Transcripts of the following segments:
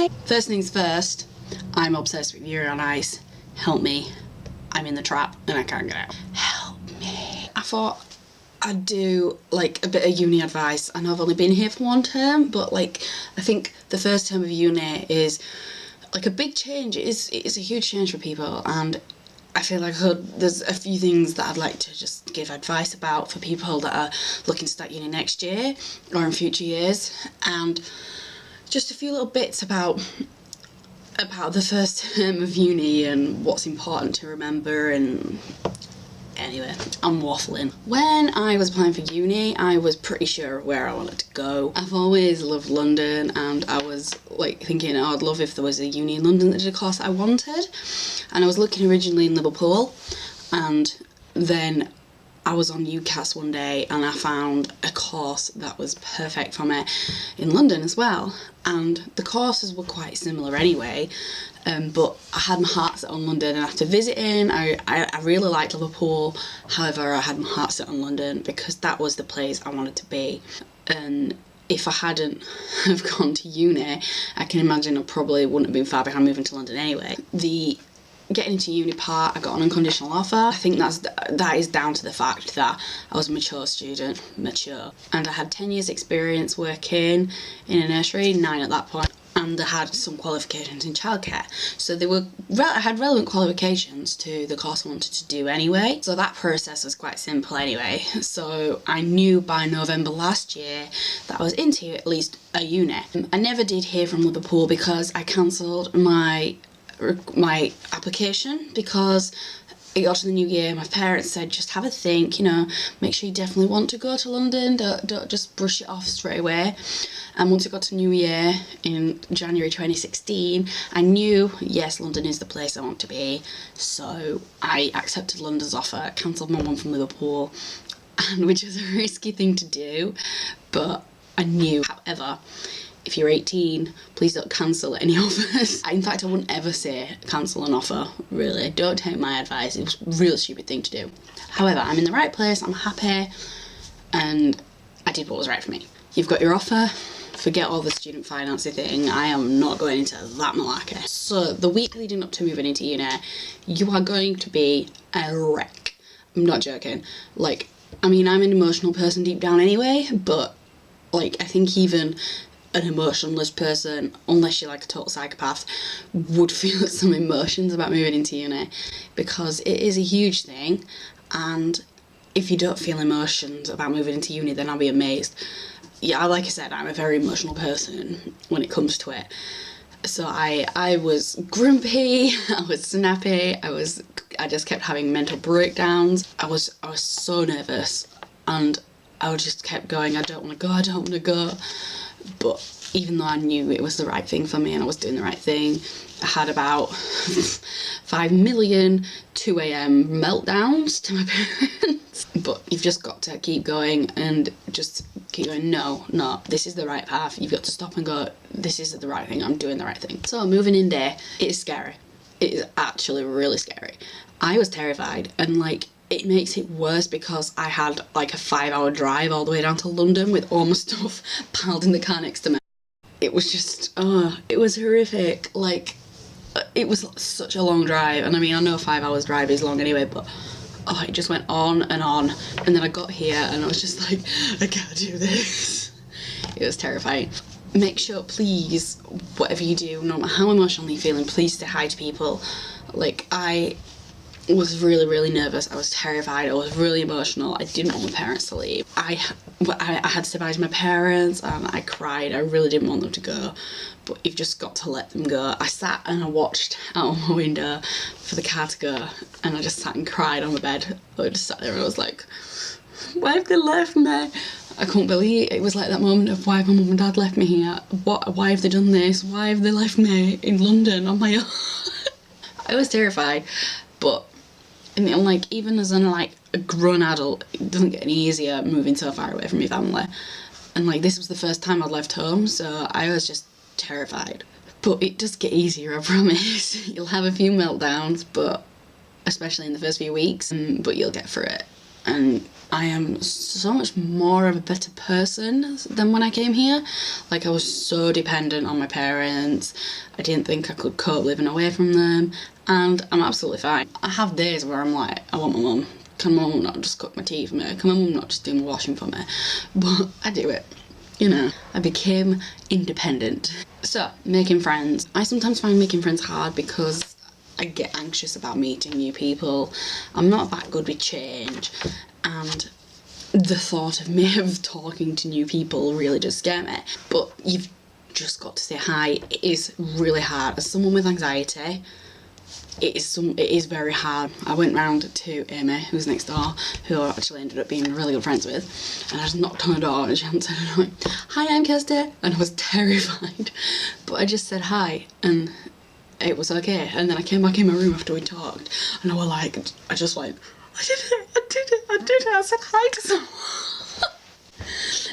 uni. First things first, I'm obsessed with Yuri on Ice. Help me. I'm in the trap and I can't get out. Help me. I thought I'd do like a bit of uni advice. I know I've only been here for one term, but like I think the first term of uni is like a big change. It's a huge change for people, and I feel like there's a few things that I'd like to just give advice about for people that are looking to start uni next year or in future years, and just a few little bits about the first term of uni and what's important to remember. And anyway, I'm waffling. When I was applying for uni, I was pretty sure of where I wanted to go. I've always loved London, and I was like thinking, oh, I'd love if there was a uni in London that did a course I wanted. And I was looking originally in Liverpool, and then I was on UCAS one day and I found a course that was perfect for me in London as well. And the courses were quite similar anyway, but I had my heart set on London, and after visiting, I really liked Liverpool. However, I had my heart set on London because that was the place I wanted to be. And if I hadn't have gone to uni, I can imagine I probably wouldn't have been far behind moving to London anyway. The getting into uni part, I got an unconditional offer. I think that is down to the fact that I was a mature student, and I had 10 years experience working in a nursery, 9 at that point, and I had some qualifications in childcare. So I had relevant qualifications to the course I wanted to do anyway. So that process was quite simple anyway. So I knew by November last year that I was into at least a uni. I never did hear from Liverpool because I cancelled my application because it got to the new year. My parents said, just have a think, make sure you definitely want to go to London, don't just brush it off straight away. And once it got to New Year in January 2016, I knew, yes, London is the place I want to be. So I accepted London's offer, cancelled my one from Liverpool, and which is a risky thing to do, but I knew. However, if you're 18, please don't cancel any offers. In fact, I wouldn't ever say cancel an offer, really. Don't take my advice. It was a real stupid thing to do. However, I'm in the right place, I'm happy, and I did what was right for me. You've got your offer, forget all the student financing thing. I am not going into that malarkey. So the week leading up to moving into uni, you are going to be a wreck. I'm not joking. I'm an emotional person deep down anyway, but I think even an emotionless person, unless you're like a total psychopath, would feel some emotions about moving into uni, because it is a huge thing. And if you don't feel emotions about moving into uni, then I'll be amazed. Yeah, like I said, I'm a very emotional person when it comes to it. So I was grumpy, I was snappy, I just kept having mental breakdowns. I was so nervous, and I just kept going, I don't want to go. But even though I knew it was the right thing for me and I was doing the right thing, I had about 5 million 2 a.m. meltdowns to my parents. But you've just got to keep going and just keep going, no, this is the right path. You've got to stop and go, this is the right thing, I'm doing the right thing. So moving in there, it is scary. It is actually really scary. I was terrified, and it makes it worse because I had a 5-hour drive all the way down to London with all my stuff piled in the car next to me. It was just, it was horrific. It was such a long drive, and I know 5 hours drive is long anyway, but it just went on, and then I got here and I was just like, I can't do this. It was terrifying. Make sure, please, whatever you do, no matter how emotionally you're feeling, please say hi to people. I was really, really nervous. I was terrified. I was really emotional. I didn't want my parents to leave. I had to say bye to my parents, and I cried. I really didn't want them to go, but you've just got to let them go. I sat and I watched out my window for the car to go, and I just sat and cried on my bed. I just sat there and I was like, why have they left me? I couldn't believe it. It was that moment of, why have my mum and dad left me here? Why have they done this? Why have they left me in London on my own? I was terrified, but even as a grown adult, it doesn't get any easier moving so far away from your family. And this was the first time I'd left home, so I was just terrified. But it does get easier, I promise. You'll have a few meltdowns, but especially in the first few weeks, but you'll get through it. And I am so much more of a better person than when I came here. Like, I was so dependent on my parents. I didn't think I could cope living away from them, and I'm absolutely fine. I have days where I'm like, I want my mum. Can my mum not just cook my tea for me? Can my mum not just do my washing for me? But I do it. You know, I became independent. So, making friends. I sometimes find making friends hard because I get anxious about meeting new people. I'm not that good with change, and the thought of me of talking to new people really does scare me. But you've just got to say hi. It is really hard. As someone with anxiety, it is very hard. I went round to Amy, who's next door, who I actually ended up being really good friends with, and I just knocked on the door and she answered and I went, "Hi, I'm Kirsty," and I was terrified, but I just said hi and it was okay. And then I came back in my room after we talked and I was like, I just went, I did it, I said hi to someone.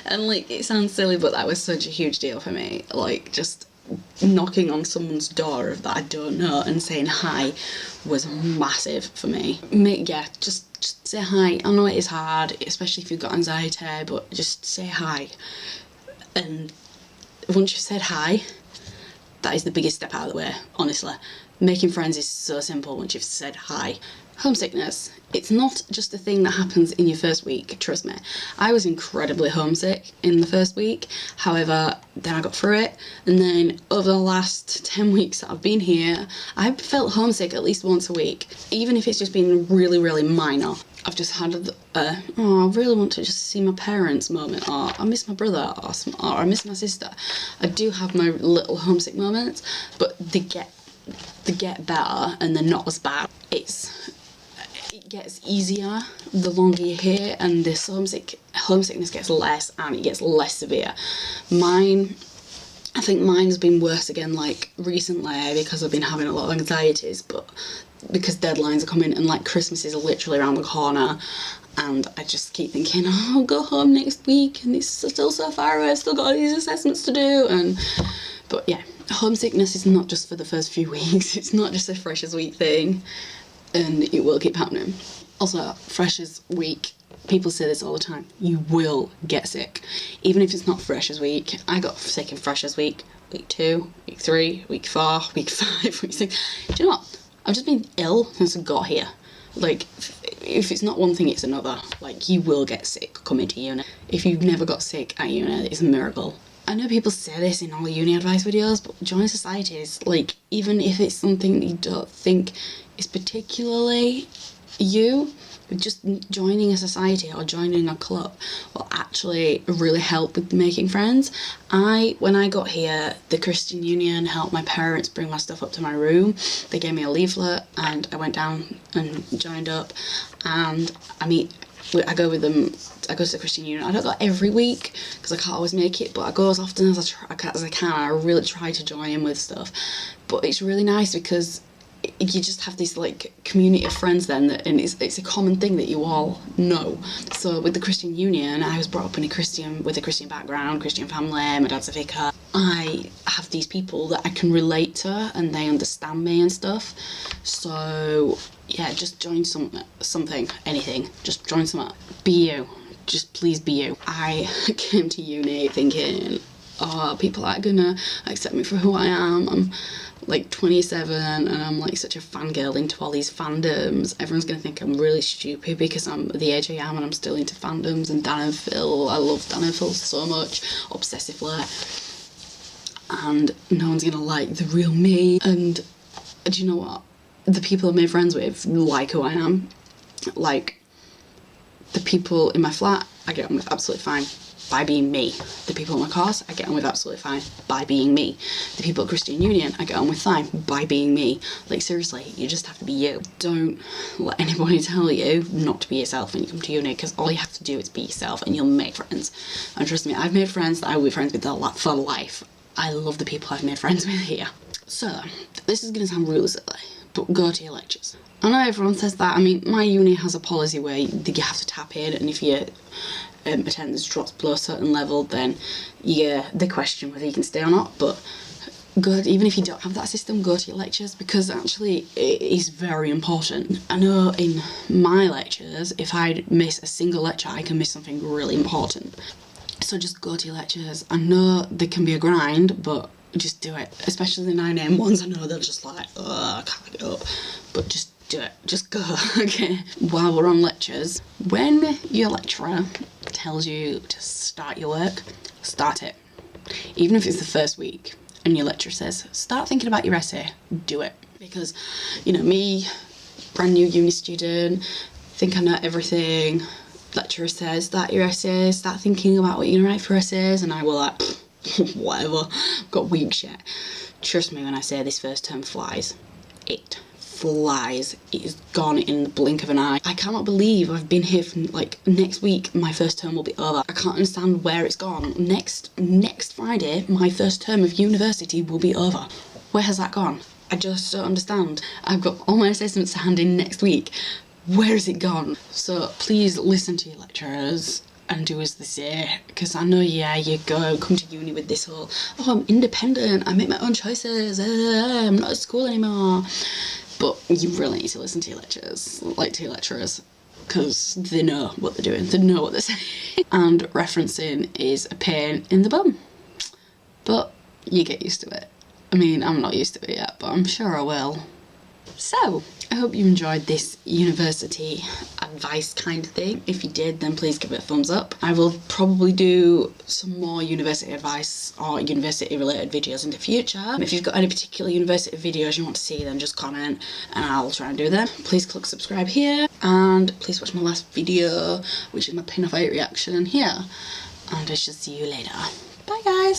And like, it sounds silly, but that was such a huge deal for me. Like, just knocking on someone's door that I don't know and saying hi was massive for me. Just say hi. I know it is hard, especially if you've got anxiety, but just say hi. And once you've said hi, that is the biggest step out of the way, honestly. Making friends is so simple once you've said hi. Homesickness. It's not just a thing that happens in your first week, trust me. I was incredibly homesick in the first week, however, then I got through it, and then over the last 10 weeks that I've been here, I've felt homesick at least once a week, even if it's just been really, really minor. I've just had I really want to just see my parents moment, or I miss my brother, or I miss my sister. I do have my little homesick moments, but they get better and they're not as bad. It gets easier the longer you're here, and this homesickness gets less and it gets less severe. I think mine has been worse again, like, recently, because I've been having a lot of anxieties, but because deadlines are coming and, like, Christmas is literally around the corner, and I just keep thinking, oh, I'll go home next week, and it's still so far away, I've still got all these assessments to do, but yeah, homesickness is not just for the first few weeks, it's not just a Freshers Week thing, and it will keep happening. Also, Freshers Week, people say this all the time, you will get sick. Even if it's not Freshers Week. I got sick in Freshers Week, week 2, week 3, week 4, week 5, week 6. Do you know what? I've just been ill since I got here. Like, if it's not one thing, it's another. Like, you will get sick coming to uni. If you've never got sick at uni, it's a miracle. I know people say this in all the uni advice videos, but joining societies, like, even if it's something that you don't think is particularly you, just joining a society or joining a club will actually really help with making friends. When I got here, the Christian Union helped my parents bring my stuff up to my room. They gave me a leaflet and I went down and joined up, and I go with them. I go to the Christian Union. I don't go every week because I can't always make it, but I go as often as I can. I really try to join in with stuff, but it's really nice because you just have this, like, community of friends then, and it's a common thing that you all know. So with the Christian Union, I was brought up with a Christian background, Christian family, my dad's a vicar. I have these people that I can relate to and they understand me and stuff. So yeah, just join something, anything, just join something. Be you, just please be you. I came to uni thinking, oh, people aren't gonna accept me for who I am. I'm like 27 and I'm like such a fangirl into all these fandoms. Everyone's gonna think I'm really stupid because I'm the age I am and I'm still into fandoms and Dan and Phil. I love Dan and Phil so much, obsessively, and no one's gonna like the real me. And do you know what? The people I've made friends with like who I am. Like, the people in my flat, I get on with absolutely fine by being me. The people in my course, I get on with absolutely fine by being me. The people at Christian Union, I get on with fine by being me. Like, seriously, you just have to be you. Don't let anybody tell you not to be yourself when you come to uni, because all you have to do is be yourself and you'll make friends. And trust me, I've made friends that I will be friends with for life. I love the people I've made friends with here. So, this is going to sound really silly, but go to your lectures. I know everyone says that. I mean, my uni has a policy where you have to tap in, and if your attendance drops below a certain level, then they question whether you can stay or not. But go, even if you don't have that system, go to your lectures, because actually it is very important. I know in my lectures, if I miss a single lecture, I can miss something really important. So just go to your lectures. I know they can be a grind, but just do it. Especially the 9 AM ones, I know they're just like, oh, I can't get up. But just do it. Just go, okay? While we're on lectures, when your lecturer tells you to start your work, start it. Even if it's the first week and your lecturer says, start thinking about your essay, do it. Because, you know, me, brand new uni student, think I know everything. Lecturer says, start your essay, start thinking about what you're gonna write for essays, and I will like, whatever, got weeks yet. Trust me when I say this first term flies. It flies. It is gone in the blink of an eye. I cannot believe I've been here for like next week my first term will be over. I can't understand where it's gone. Next Friday my first term of university will be over. Where has that gone? I just don't understand. I've got all my assessments to hand in next week. Where has it gone? So please listen to your lecturers and do as they say, because I know, yeah, you come to uni with this whole, oh, I'm independent, I make my own choices, I'm not at school anymore. But you really need to listen to your lecturers, because they know what they're doing, they know what they're saying. And referencing is a pain in the bum, but you get used to it. I mean, I'm not used to it yet, but I'm sure I will. So, I hope you enjoyed this university advice kind of thing. If you did, then please give it a thumbs up. I will probably do some more university advice or university related videos in the future. If you've got any particular university videos you want to see, then just comment and I'll try and do them. Please click subscribe here, and please watch my last video, which is my pin of 8 reaction here. And I shall see you later.